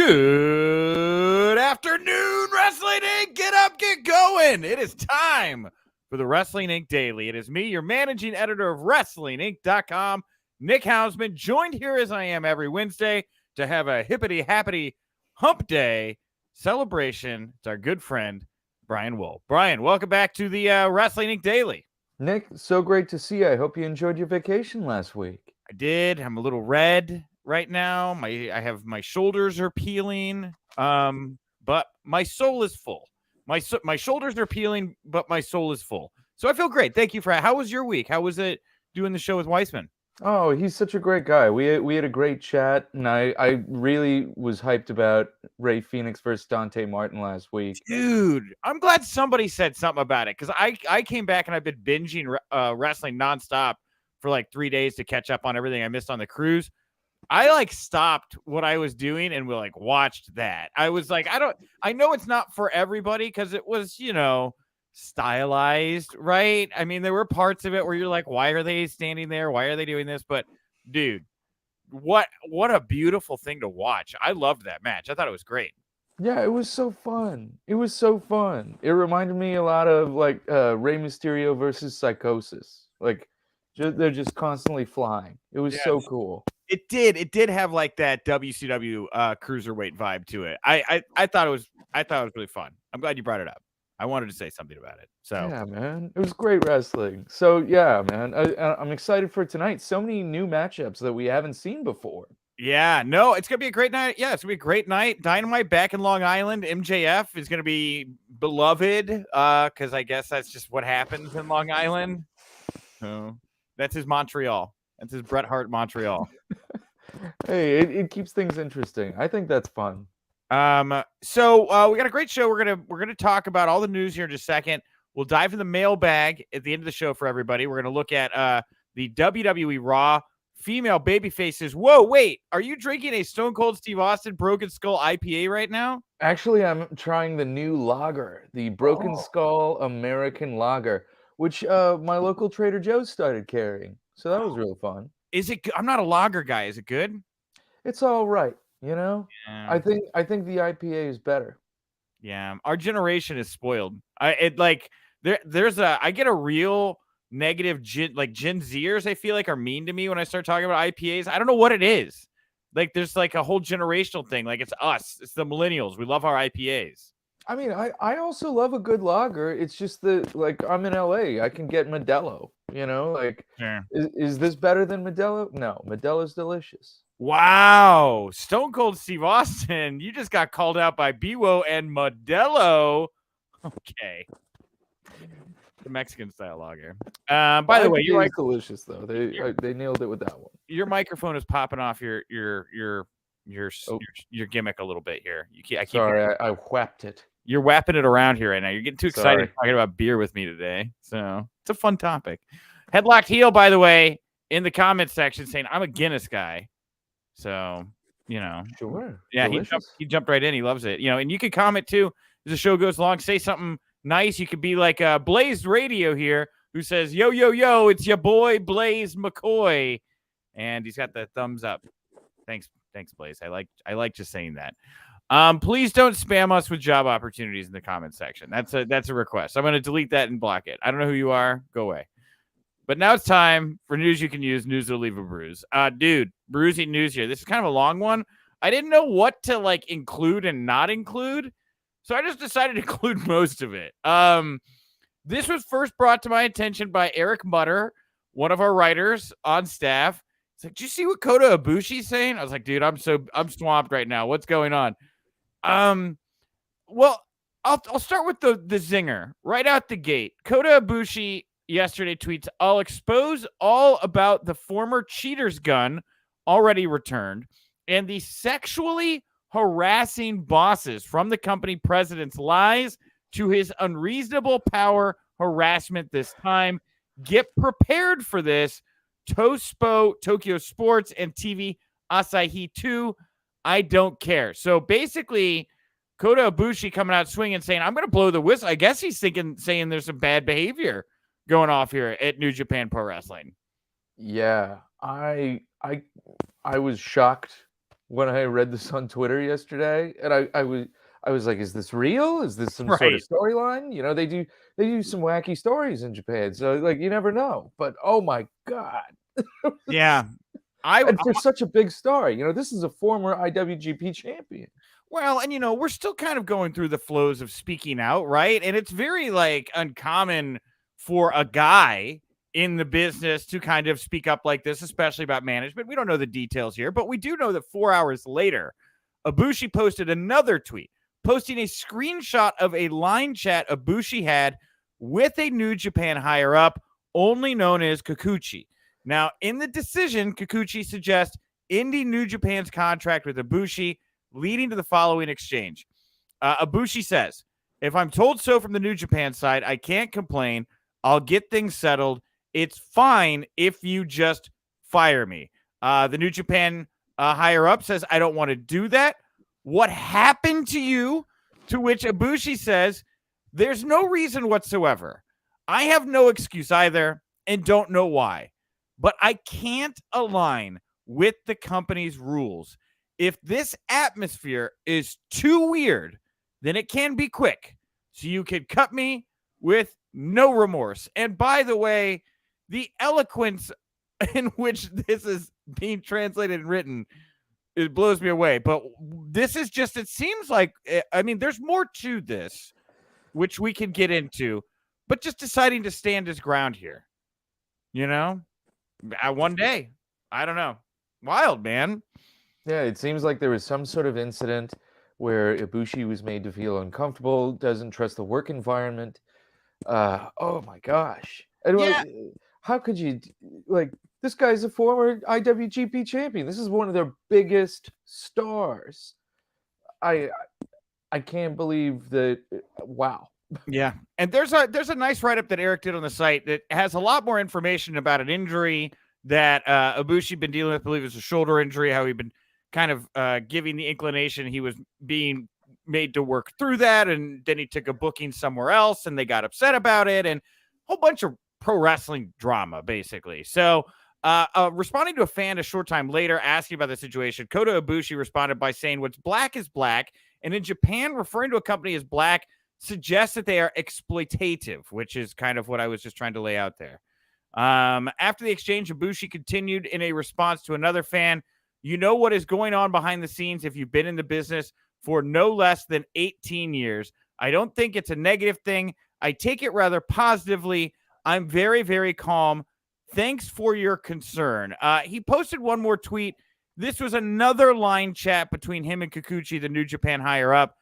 Good afternoon, Wrestling Inc. Get up, get going. It is time for the Wrestling Inc. Daily. It is me, your managing editor of WrestlingInc.com, Nick Hausman, joined here as I am every Wednesday to have a hippity-happity hump day celebration. It's our good friend, Brian Wohl. Brian, welcome back to the Wrestling Inc. Daily. Nick, so great to see you. I hope you enjoyed your vacation last week. I did. I'm a little red right now. My shoulders are peeling. But my soul is full. My shoulders are peeling, but my soul is full. So I feel great. Thank you for how was your week? How was it doing the show with Wiseman? Oh, he's such a great guy. We had a great chat, and I really was hyped about Ray Phoenix versus Dante Martin last week. Dude, I'm glad somebody said something about it, because I came back and I've been binging wrestling nonstop for like 3 days to catch up on everything I missed on the cruise. I stopped what I was doing and we watched that. I was like, I know it's not for everybody because it was, stylized, right? I mean, there were parts of it where you're like, why are they standing there? Why are they doing this? But dude, what a beautiful thing to watch. I loved that match. I thought it was great. Yeah, it was so fun. It was so fun. It reminded me a lot of Rey Mysterio versus Psychosis. They're just constantly flying. It was so cool. It did have like that WCW cruiserweight vibe to it. I thought it was really fun. I'm glad you brought it up. I wanted to say something about it. So yeah, man, it was great wrestling. So yeah, man, I'm excited for tonight. So many new matchups that we haven't seen before. Yeah, no, it's gonna be a great night. Yeah, it's gonna be a great night. Dynamite back in Long Island. MJF is gonna be beloved because I guess that's just what happens in Long Island. So that's his Montreal. That's his Bret Hart Montreal. Hey, it keeps things interesting. I think that's fun. So we got a great show. We're gonna talk about all the news here in just a second. We'll dive in the mailbag at the end of the show for everybody. We're gonna look at the WWE Raw female baby faces. Whoa, wait, are you drinking a Stone Cold Steve Austin Broken Skull IPA right now? Actually, I'm trying the new lager, the Broken Skull American Lager, which my local Trader Joe's started carrying. So that was real fun. Is it? I'm not a lager guy. Is it good? It's all right. Yeah. I think the IPA is better. Yeah, our generation is spoiled. I get a real negative Gen Zers. I feel like are mean to me when I start talking about IPAs. I don't know what it is. Like there's like a whole generational thing. Like it's us. It's the millennials. We love our IPAs. I mean, I also love a good lager. It's just that I'm in LA. I can get Modelo. Sure. Is this better than Modelo? No, Modelo's delicious. Wow. Stone Cold Steve Austin, you just got called out by Biwo and Modelo. Okay. The Mexican style lager. By the way, you're delicious though. They nailed it with that one. Your microphone is popping off your gimmick a little bit here. Sorry, I whapped it. You're whapping it around here right now. You're getting too excited talking about beer with me today. So it's a fun topic. Headlocked Heel, by the way, in the comment section saying I'm a Guinness guy. So, Sure. Yeah, he jumped right in. He loves it. And you can comment too as the show goes along. Say something nice. You could be like Blaze Radio here, who says, yo, yo, yo, it's your boy Blaze McCoy. And he's got the thumbs up. Thanks, Blaze. I like just saying that. Please don't spam us with job opportunities in the comment section. That's a request. I'm going to delete that and block it. I don't know who you are. Go away. But now it's time for news you can use. News that'll leave a bruise. Dude, bruising news here. This is kind of a long one. I didn't know what to include and not include, so I just decided to include most of it. This was first brought to my attention by Eric Mutter, one of our writers on staff. It's like, did you see what Kota Ibushi's saying? I was like, dude, I'm swamped right now. What's going on? Well, I'll start with the zinger right out the gate. Kota Ibushi yesterday tweets, I'll expose all about the former cheater's gun already returned and the sexually harassing bosses from the company president's lies to his unreasonable power harassment this time. Get prepared for this. Tospo, Tokyo Sports, and TV Asahi 2. I don't care. So basically, Kota Ibushi coming out swinging saying, I'm going to blow the whistle. I guess he's saying there's some bad behavior going off here at New Japan Pro Wrestling. Yeah, I was shocked when I read this on Twitter yesterday, and I was like, is this real? Is this some sort of Right. storyline? You know, they do some wacky stories in Japan, so like you never know. But oh my god, Yeah. I and for such a big star, you know, this is a former IWGP champion. Well, and we're still kind of going through the flows of speaking out, right? And it's very like uncommon for a guy in the business to kind of speak up like this, especially about management. We don't know the details here, but we do know that 4 hours later, Ibushi posted another tweet, posting a screenshot of a line chat Ibushi had with a New Japan higher up, only known as Kikuchi. Now, in the decision, Kikuchi suggests ending New Japan's contract with Ibushi, leading to the following exchange. Ibushi says, if I'm told so from the New Japan side, I can't complain. I'll get things settled. It's fine if you just fire me. The New Japan higher up says, I don't want to do that. What happened to you? To which Ibushi says, there's no reason whatsoever. I have no excuse either and don't know why. But I can't align with the company's rules. If this atmosphere is too weird, then it can be quick. So you can cut me with no remorse. And by the way, the eloquence in which this is being translated and written, it blows me away. But this is just, it seems like, I mean, there's more to this, which we can get into, but just deciding to stand his ground here. One day, I don't know. Wild, man. Yeah, it seems like there was some sort of incident where Ibushi was made to feel uncomfortable, doesn't trust the work environment. Oh my gosh. And how could you, like, this guy's a former IWGP champion. This is one of their biggest stars. I can't believe that. Wow. Yeah. And there's a nice write-up that Eric did on the site that has a lot more information about an injury that Ibushi been dealing with. I believe it was a shoulder injury, how he'd been kind of giving the inclination he was being made to work through that, and then he took a booking somewhere else and they got upset about it, and a whole bunch of pro wrestling drama, basically. So responding to a fan a short time later asking about the situation, Kota Ibushi responded by saying, what's black is black, and in Japan, referring to a company as black suggests that they are exploitative, which is kind of what I was just trying to lay out there. After the exchange, Ibushi continued in a response to another fan, you know what is going on behind the scenes if you've been in the business for no less than 18 years. I don't think it's a negative thing. I take it rather positively. I'm very, very calm. Thanks for your concern. He posted one more tweet. This was another line chat between him and Kikuchi, the New Japan higher up,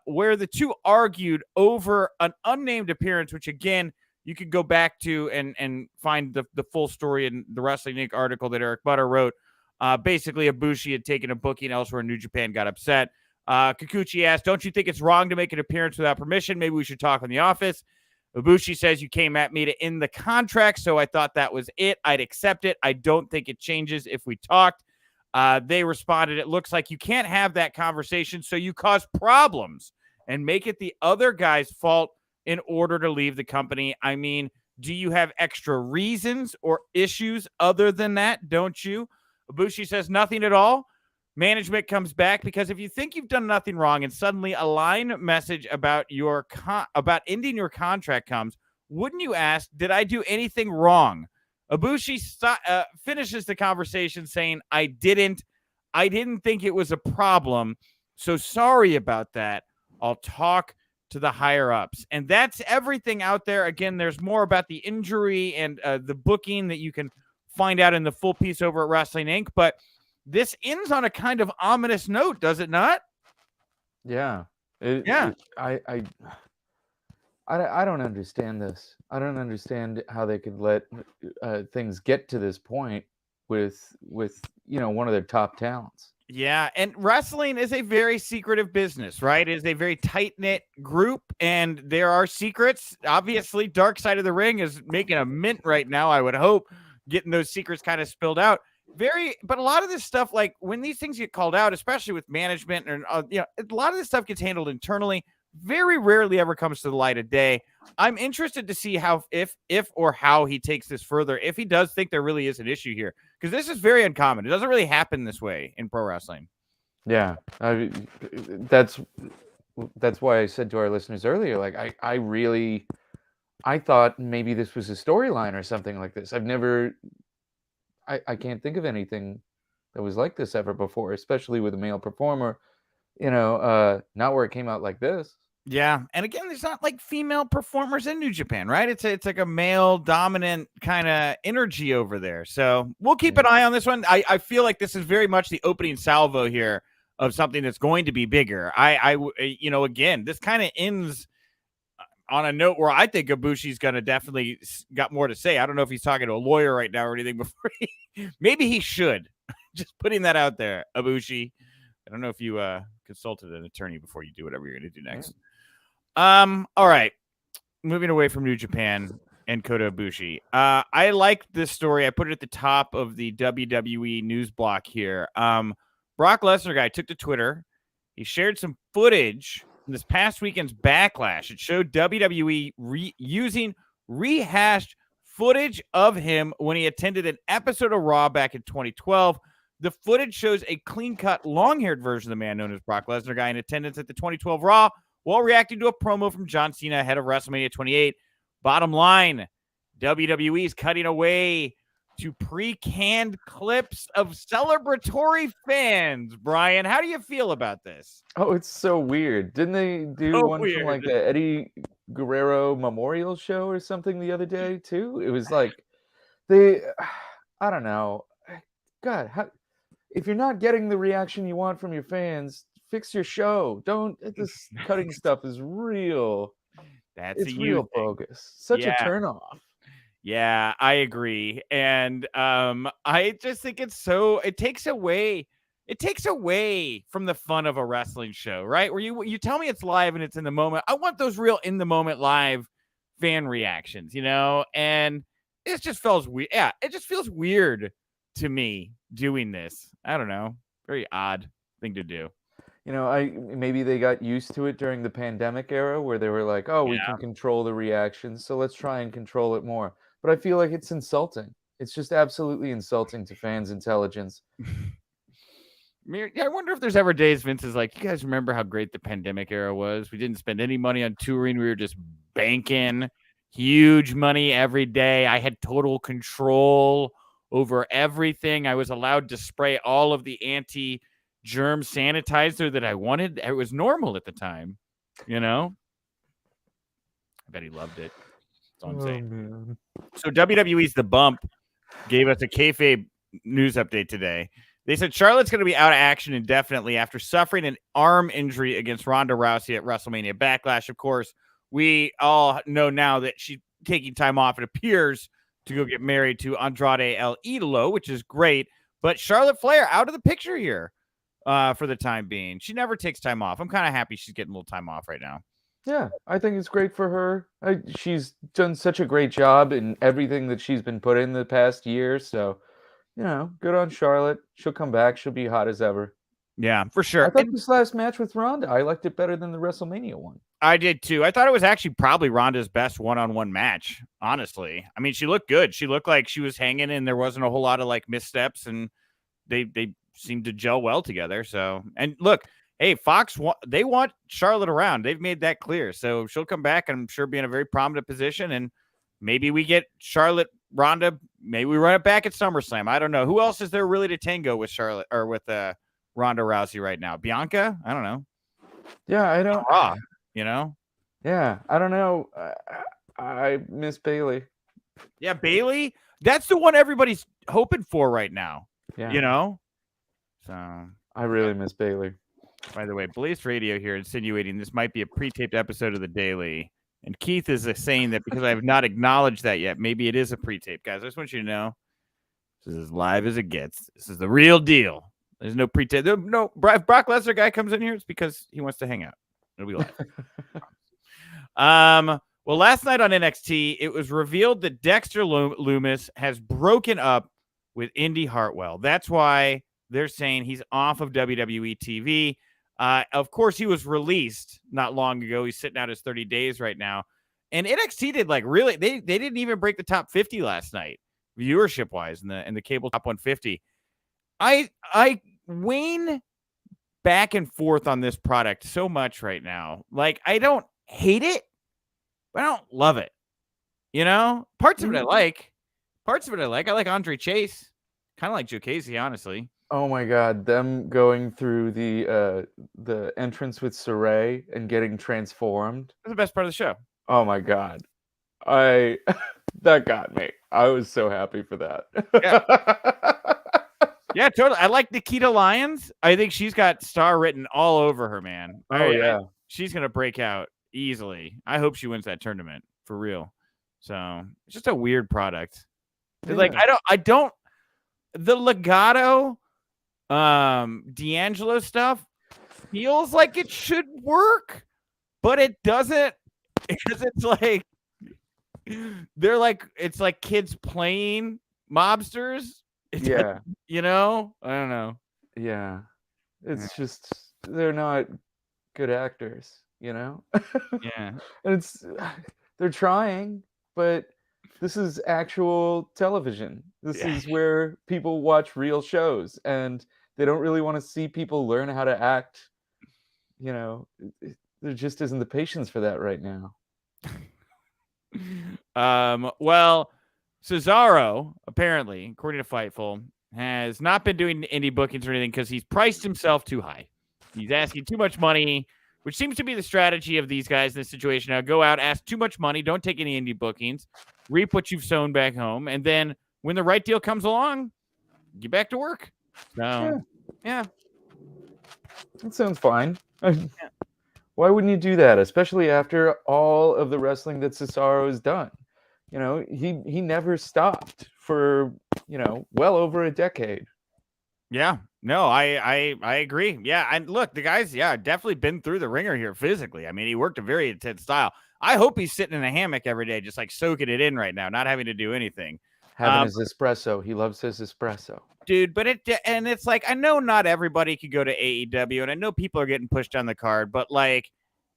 where the two argued over an unnamed appearance, which, again, you could go back to and find the full story in the Wrestling Inc. article that Eric Butter wrote. Basically, Ibushi had taken a booking elsewhere in New Japan, got upset. Kikuchi asked, don't you think it's wrong to make an appearance without permission? Maybe we should talk in the office. Ibushi says, you came at me to end the contract, so I thought that was it. I'd accept it. I don't think it changes if we talked. They responded, it looks like you can't have that conversation, so you cause problems and make it the other guy's fault in order to leave the company. I mean, do you have extra reasons or issues other than that? Don't you? Ibushi says nothing at all. Management comes back because if you think you've done nothing wrong and suddenly a line message about about ending your contract comes, wouldn't you ask, did I do anything wrong? Ibushi finishes the conversation saying, I didn't think it was a problem. So sorry about that. I'll talk to the higher ups. And that's everything out there. Again, there's more about the injury and the booking that you can find out in the full piece over at Wrestling Inc. But this ends on a kind of ominous note, does it not? Yeah. I don't understand this. I don't understand how they could let things get to this point with one of their top talents. Yeah, and wrestling is a very secretive business, right? It is a very tight-knit group, and there are secrets. Obviously, Dark Side of the Ring is making a mint right now, I would hope, getting those secrets kind of spilled out. But a lot of this stuff, like when these things get called out, especially with management, and a lot of this stuff gets handled internally. Very rarely ever comes to the light of day. I'm interested to see how, if or how he takes this further, if he does think there really is an issue here, because this is very uncommon. It doesn't really happen this way in pro wrestling. Yeah, that's why I said to our listeners earlier, like I thought maybe this was a storyline or something like this. I can't think of anything that was like this ever before, especially with a male performer. Not where it came out like this. Yeah, and again, there's not like female performers in New Japan, right? It's like a male dominant kind of energy over there. So we'll keep an eye on this one. I feel like this is very much the opening salvo here of something that's going to be bigger. Again, this kind of ends on a note where I think Ibushi's going to definitely got more to say. I don't know if he's talking to a lawyer right now or anything before maybe he should. Just putting that out there, Ibushi. I don't know if you consulted an attorney before you do whatever you're going to do next. All right. Moving away from New Japan and Kota Ibushi. I like this story. I put it at the top of the WWE news block here. Brock Lesnar guy took to Twitter. He shared some footage from this past weekend's Backlash. It showed WWE using rehashed footage of him when he attended an episode of Raw back in 2012. The footage shows a clean-cut, long-haired version of the man known as Brock Lesnar guy in attendance at the 2012 Raw while reacting to a promo from John Cena ahead of WrestleMania 28. Bottom line, WWE is cutting away to pre-canned clips of celebratory fans. Brian, how do you feel about this? Oh, it's so weird. Didn't they do one from like the Eddie Guerrero Memorial Show or something the other day too? It was like I don't know. God, if you're not getting the reaction you want from your fans, fix your show. Don't. This cutting stuff is real. It's real bogus. Such a turnoff. Yeah, I agree. And I just think it takes away from the fun of a wrestling show, right? Where you tell me it's live and it's in the moment. I want those real in the moment live fan reactions, and it just feels weird. Yeah, it just feels weird to me doing this. I don't know. Very odd thing to do. Maybe they got used to it during the pandemic era where they were like, oh, we can control the reactions, so let's try and control it more. But I feel like it's insulting. It's just absolutely insulting to fans' intelligence. I wonder if there's ever days Vince is like, you guys remember how great the pandemic era was? We didn't spend any money on touring. We were just banking huge money every day. I had total control over everything. I was allowed to spray all of the anti-germ sanitizer that I wanted. It was normal at the time, I bet he loved it. That's all I'm saying. Man. So WWE's The Bump gave us a kayfabe news update today. They said Charlotte's going to be out of action indefinitely after suffering an arm injury against Ronda Rousey at WrestleMania Backlash. Of course, we all know now that she's taking time off, it appears, to go get married to Andrade El Idolo, which is great. But Charlotte Flair out of the picture here for the time being. She never takes time off. I'm kind of happy she's getting a little time off right now. Yeah, I think it's great for her. She's done such a great job in everything that she's been put in the past year. So, good on Charlotte. She'll come back. She'll be hot as ever. Yeah, for sure. I thought this last match with Ronda, I liked it better than the WrestleMania one. I did too. I thought it was actually probably Ronda's best one-on-one match, honestly. I mean, she looked good. She looked like she was hanging and there wasn't a whole lot of like missteps, and they seemed to gel well together. So, and look, hey, Fox, they want Charlotte around. They've made that clear. So she'll come back and I'm sure be in a very prominent position, and maybe we get Charlotte, Ronda. Maybe we run it back at SummerSlam. I don't know. Who else is there really to tango with Charlotte or with Ronda Rousey right now? Bianca? I don't know. Yeah, I don't. Yeah, I don't know. I miss Bayley. Yeah, Bayley. That's the one everybody's hoping for right now. Yeah. So I really miss Bayley. By the way, Blaze Radio here insinuating this might be a pre-taped episode of the Daily. And Keith is saying that because I have not acknowledged that yet, maybe it is a pre-tape. Guys, I just want you to know this is as live as it gets. This is the real deal. There's no pre-tape. No, if Brock Lesnar guy comes in here, it's because he wants to hang out. It'll be live. Well, last night on NXT, it was revealed that Dexter Lumis has broken up with Indy Hartwell. That's why they're saying he's off of WWE TV. Of course, he was released not long ago. He's sitting out his 30 days right now. And NXT did they didn't even break the top 50 last night, viewership wise, in the cable top 150. Wayne back and forth on this product so much right now. Like, I don't hate it, but I don't love it. You know, parts of it I like. Parts of it I like. I like Andre Chase. Kind of like Joe Casey, honestly. Oh my God, them going through the entrance with Saray and getting transformed. That's the best part of the show. Oh my God. That got me. I was so happy for that. Yeah, totally. I like Nikita Lyons. I think she's got star written all over her, man. Yeah. She's going to break out easily. I hope she wins that tournament for real. So it's just a weird product. Yeah. Like, the Legato, D'Angelo stuff feels like it should work, but it doesn't, because it's like, it's like kids playing mobsters. Yeah. You know, I don't know. Yeah. It's just, they're not good actors, you know? Yeah. And they're trying, but this is actual television. This is where people watch real shows, and they don't really want to see people learn how to act. You know, there just isn't the patience for that right now. Well, Cesaro, apparently, according to Fightful, has not been doing indie bookings or anything because he's priced himself too high. He's asking too much money, which seems to be the strategy of these guys in this situation. Now, go out, ask too much money, don't take any indie bookings, reap what you've sown back home, and then when the right deal comes along, get back to work. So, yeah. That sounds fine. Why wouldn't you do that, especially after all of the wrestling that Cesaro has done? You know, he never stopped for, well over a decade. Yeah. No, I agree. Yeah, and look, the guy's definitely been through the ringer here physically. I mean, he worked a very intense style. I hope he's sitting in a hammock every day, just like soaking it in right now, not having to do anything. Having his espresso. He loves his espresso. Dude, but it's like, I know not everybody could go to AEW, and I know people are getting pushed on the card, but like,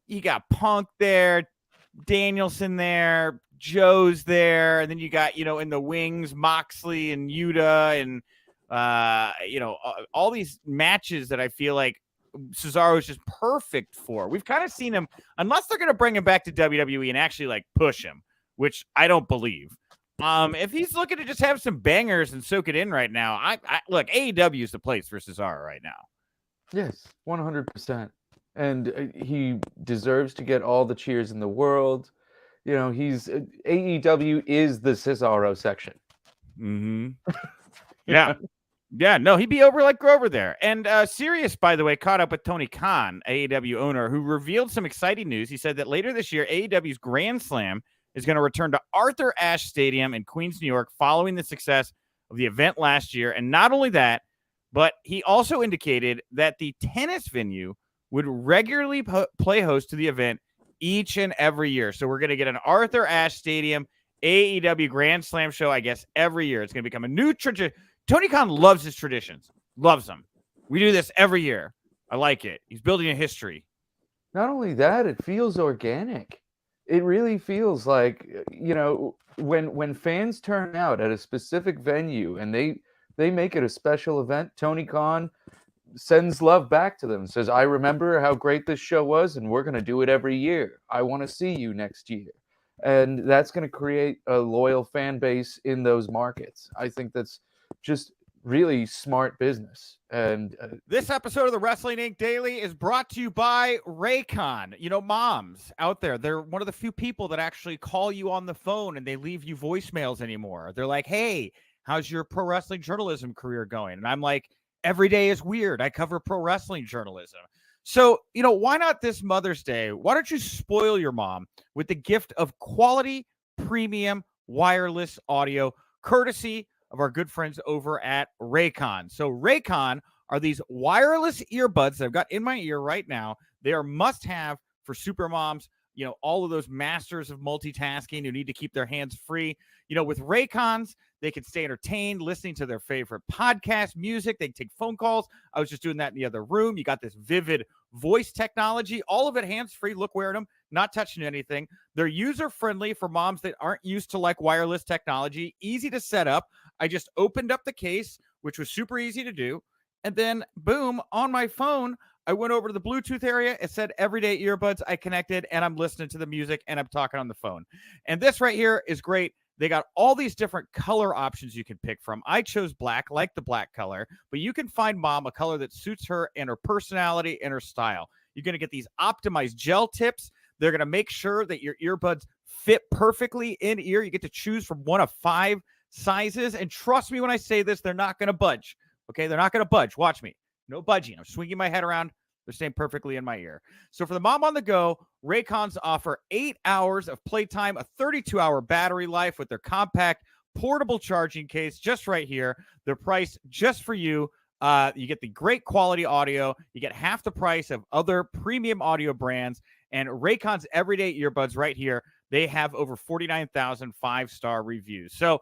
you got Punk there, Danielson there, Joe's there, and then you got, in the wings, Moxley and Yuta, and all these matches that I feel like Cesaro is just perfect for. We've kind of seen him, unless they're going to bring him back to WWE and actually like push him, which I don't believe. If he's looking to just have some bangers and soak it in right now, I look, AEW is the place for Cesaro right now. Yes, 100%. And he deserves to get all the cheers in the world. You know, AEW is the Cesaro section. Mm-hmm. Yeah. Yeah, no, he'd be over like Grover there. And Sirius, by the way, caught up with Tony Khan, AEW owner, who revealed some exciting news. He said that later this year, AEW's Grand Slam is going to return to Arthur Ashe Stadium in Queens, New York, following the success of the event last year. And not only that, but he also indicated that the tennis venue would regularly play host to the event each and every year. So we're going to get an Arthur Ashe Stadium AEW Grand Slam show, I guess, every year. It's going to become a new tradition. Tony Khan loves his traditions, loves them. We do this every year. I like it. He's building a history. Not only that, it feels organic. It really feels like, when fans turn out at a specific venue and they make it a special event, Tony Khan sends love back to them, says, I remember how great this show was, and we're going to do it every year. I want to see you next year. And that's going to create a loyal fan base in those markets. I think that's just really smart business. And this episode of the Wrestling Inc. Daily is brought to you by Raycon. Moms out there, they're one of the few people that actually call you on the phone and they leave you voicemails anymore. They're like, hey, how's your pro wrestling journalism career going? And I'm like, every day is weird. I cover pro wrestling journalism. So, why not this Mother's Day? Why don't you spoil your mom with the gift of quality premium wireless audio, courtesy of our good friends over at Raycon. So Raycon are these wireless earbuds that I've got in my ear right now. They are must-have for super moms, all of those masters of multitasking who need to keep their hands free. With Raycons, they can stay entertained listening to their favorite podcast, music. They can take phone calls. I was just doing that in the other room. You got this vivid voice technology, all of it hands-free. Look, wearing them, not touching anything. They're user-friendly for moms that aren't used to like wireless technology. Easy to set up. I just opened up the case, which was super easy to do. And then, boom, on my phone, I went over to the Bluetooth area. It said everyday earbuds. I connected and I'm listening to the music and I'm talking on the phone. And this right here is great. They got all these different color options you can pick from. I chose black, like the black color, but you can find mom a color that suits her and her personality and her style. You're going to get these optimized gel tips. They're going to make sure that your earbuds fit perfectly in ear. You get to choose from one of 5 sizes. And trust me when I say this, they're not going to budge. Okay, they're not going to budge. Watch me. No budging. I'm swinging my head around. They're staying perfectly in my ear. So for the mom on the go, Raycons offer 8 hours of playtime, a 32-hour battery life with their compact portable charging case just right here. They're priced just for you. You get the great quality audio. You get half the price of other premium audio brands. And Raycon's everyday earbuds right here, they have over 49,000 5-star reviews. So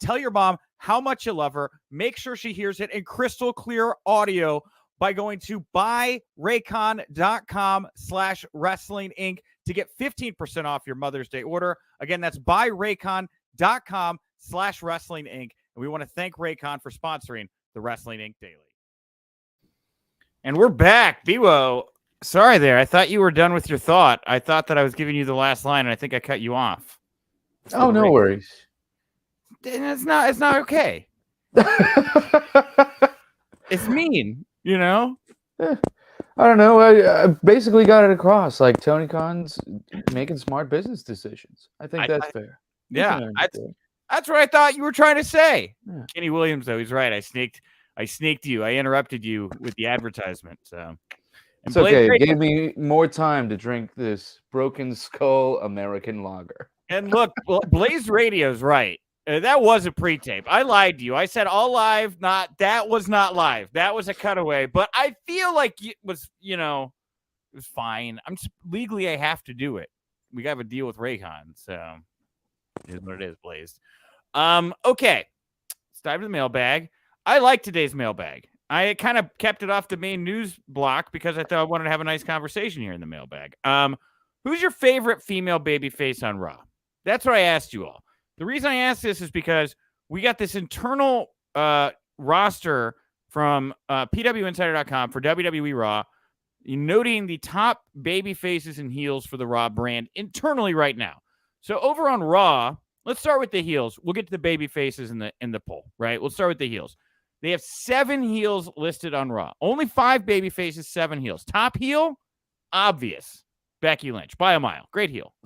tell your mom how much you love her. Make sure she hears it in crystal clear audio by going to buyraycon.com/wrestling inc to get 15% off your Mother's Day order. Again, that's buyraycon.com/wrestling inc. And we want to thank Raycon for sponsoring the Wrestling Inc. Daily. And we're back. Biwo, sorry there. I thought you were done with your thought. I thought that I was giving you the last line, and I think I cut you off. Oh, no worries. It's not okay. It's mean, you know? I don't know. I basically got it across. Like, Tony Khan's making smart business decisions. I think that's fair. Yeah, that's what I thought you were trying to say. Yeah. Kenny Williams, though, he's right. I sneaked you. I interrupted you with the advertisement. So it's okay. It gave me more time to drink this Broken Skull American lager. And look, Blaze Radio's right. That was a pre-tape. I lied to you. I said all live. That was not live. That was a cutaway. But I feel like it was, it was fine. Legally, I have to do it. We got a deal with Raycon, so it is what it is, Blaze. Okay, let's dive to the mailbag. I like today's mailbag. I kind of kept it off the main news block because I thought I wanted to have a nice conversation here in the mailbag. Who's your favorite female babyface on Raw? That's what I asked you all. The reason I asked this is because we got this internal roster from pwinsider.com for WWE Raw, noting the top baby faces and heels for the Raw brand internally right now. So over on Raw, let's start with the heels. We'll get to the baby faces in the poll, right? We'll start with the heels. They have 7 heels listed on Raw. Only 5 baby faces, 7 heels. Top heel, obvious. Becky Lynch, by a mile. Great heel.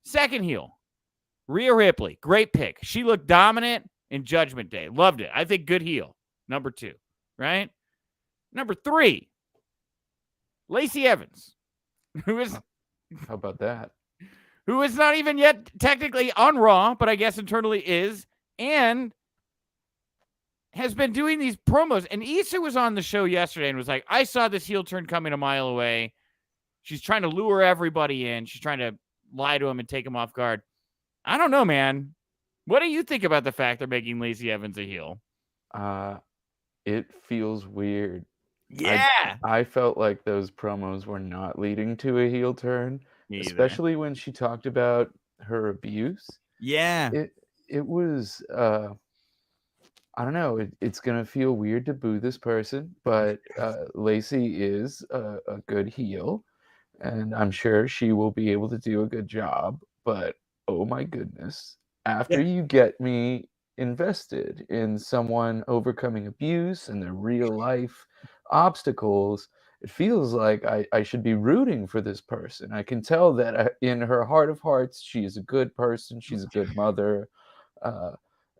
Second heel, Rhea Ripley, great pick. She looked dominant in Judgment Day. Loved it. I think good heel. Number 2, right? Number 3, Lacey Evans, who is... How about that? Who is not even yet technically on Raw, but I guess internally is, and has been doing these promos. And Issa was on the show yesterday and was like, I saw this heel turn coming a mile away. She's trying to lure everybody in. She's trying to lie to him and take him off guard. I don't know, man. What do you think about the fact they're making Lacey Evans a heel? It feels weird. Yeah. I felt like those promos were not leading to a heel turn, especially when she talked about her abuse. Yeah. It was, I don't know. It's going to feel weird to boo this person, but Lacey is a good heel, and I'm sure she will be able to do a good job, but oh my goodness. After you get me invested in someone overcoming abuse and their real life obstacles, it feels like I should be rooting for this person. I can tell that in her heart of hearts, she is a good person. She's a good mother.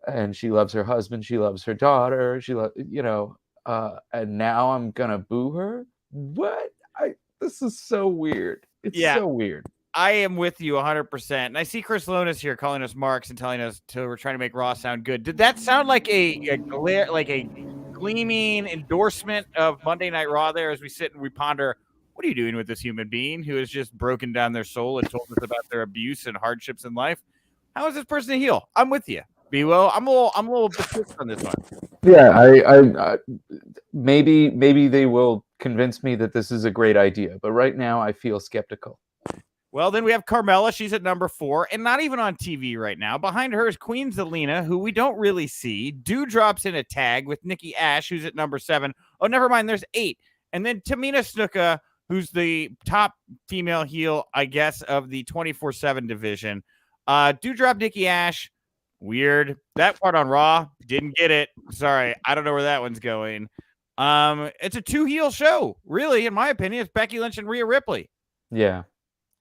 And she loves her husband. She loves her daughter. And now I'm going to boo her? What? This is so weird. It's so weird. I am with you 100%. And I see Chris Lonis here calling us marks and telling us we're trying to make Raw sound good. Did that sound like a gleaming endorsement of Monday Night Raw there as we sit and we ponder, what are you doing with this human being who has just broken down their soul and told us about their abuse and hardships in life? How is this person a heel? I'm with you, B-Wo. I'm a little pissed on this one. Yeah, I maybe they will convince me that this is a great idea, but right now I feel skeptical. Well, then we have Carmella. She's at number 4 and not even on TV right now. Behind her is Queen Zelina, who we don't really see. Dewdrop's in a tag with Nikki Ash, who's at number 7. Oh, never mind. There's 8. And then Tamina Snuka, who's the top female heel, I guess, of the 24/7 division. Doudrop Nikki Ash, weird. That part on Raw, didn't get it. Sorry, I don't know where that one's going. It's a 2-heel show, really, in my opinion. It's Becky Lynch and Rhea Ripley. Yeah.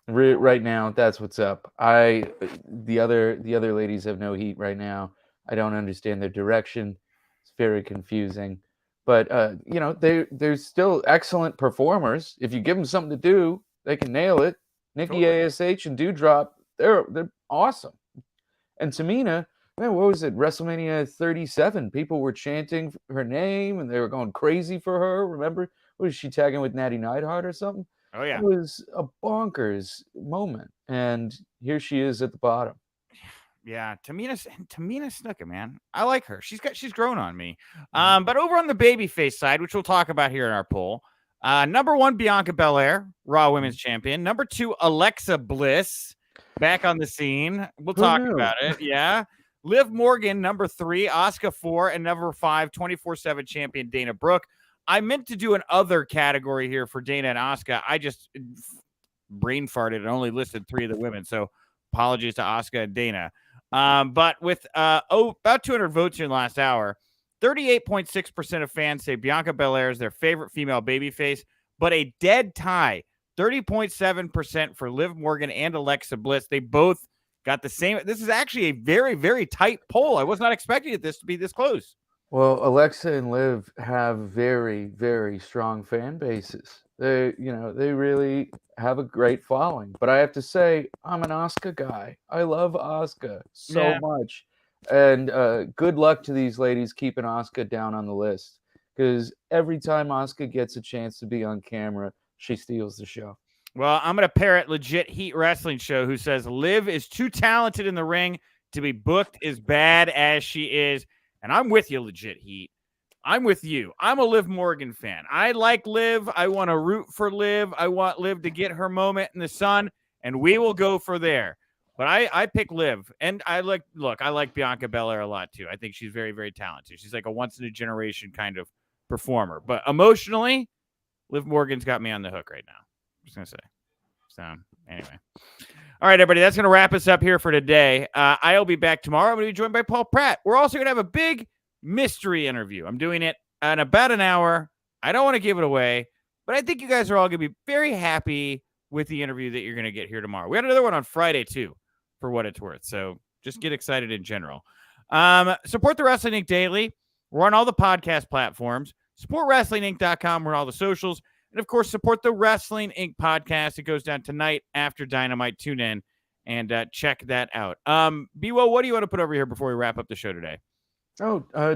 Right now, that's what's up. The other ladies have no heat right now. I don't understand their direction. It's very confusing. But they're still excellent performers. If you give them something to do, they can nail it. Nikki Totally. ASH and Doudrop, they're awesome. And Tamina, man, what was it? WrestleMania 37. People were chanting her name and they were going crazy for her. Remember? Was she tagging with Natty Neidhart or something? Oh, yeah. It was a bonkers moment. And here she is at the bottom. Yeah, Tamina Snuka, man. I like her. She's grown on me. But over on the babyface side, which we'll talk about here in our poll, number 1, Bianca Belair, Raw Women's Champion. Number 2, Alexa Bliss, back on the scene. We'll talk about it. Yeah. Liv Morgan, number 3, Asuka 4, and number 5, 24/7 champion Dana Brooke. I meant to do an other category here for Dana and Asuka. I just brain farted and only listed 3 of the women. So apologies to Asuka and Dana. But with about 200 votes in the last hour, 38.6% of fans say Bianca Belair is their favorite female babyface, but a dead tie, 30.7% for Liv Morgan and Alexa Bliss. They both got the same. This is actually a very, very tight poll. I was not expecting this to be this close. Well, Alexa and Liv have very, very strong fan bases. They really have a great following. But I have to say, I'm an Asuka guy. I love Asuka so much. And good luck to these ladies keeping Asuka down on the list. Because every time Asuka gets a chance to be on camera, she steals the show. Well, I'm going to parrot Legit Heat Wrestling Show, who says Liv is too talented in the ring to be booked as bad as she is. And I'm with you, Legit Heat. I'm with you. I'm a Liv Morgan fan. I like Liv. I want to root for Liv. I want Liv to get her moment in the sun, and we will go for there. But I pick Liv. And I like Bianca Belair a lot, too. I think she's very, very talented. She's like a once-in-a-generation kind of performer. But emotionally, Liv Morgan's got me on the hook right now. I'm just going to say. So, anyway. All right, everybody, that's going to wrap us up here for today. I'll be back tomorrow. I'm going to be joined by Paul Pratt. We're also going to have a big mystery interview. I'm doing it in about an hour. I don't want to give it away, but I think you guys are all going to be very happy with the interview that you're going to get here tomorrow. We had another one on Friday, too, for what it's worth. So just get excited in general. Support the Wrestling Inc. Daily. We're on all the podcast platforms. SupportWrestlingInc.com. We're on all the socials. And, of course, support the Wrestling Inc. podcast. It goes down tonight after Dynamite. Tune in and check that out. B-Wo, what do you want to put over here before we wrap up the show today?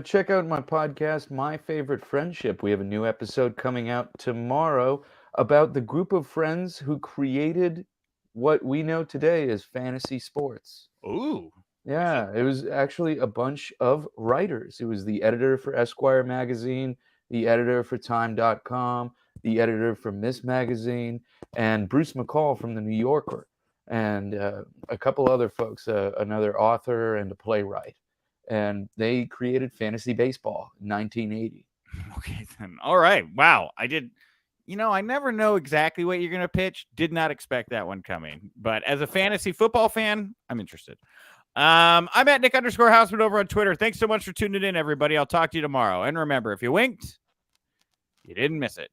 Check out my podcast, My Favorite Friendship. We have a new episode coming out tomorrow about the group of friends who created what we know today as fantasy sports. Ooh. Yeah, it was actually a bunch of writers. It was the editor for Esquire magazine, the editor for Time.com, the editor for Miss Magazine, and Bruce McCall from the New Yorker, and a couple other folks, another author and a playwright. And they created fantasy baseball in 1980. Okay, then. All right. Wow. I never know exactly what you're going to pitch. Did not expect that one coming. But as a fantasy football fan, I'm interested. I'm at Nick_Houseman over on Twitter. Thanks so much for tuning in, everybody. I'll talk to you tomorrow. And remember, if you winked, you didn't miss it.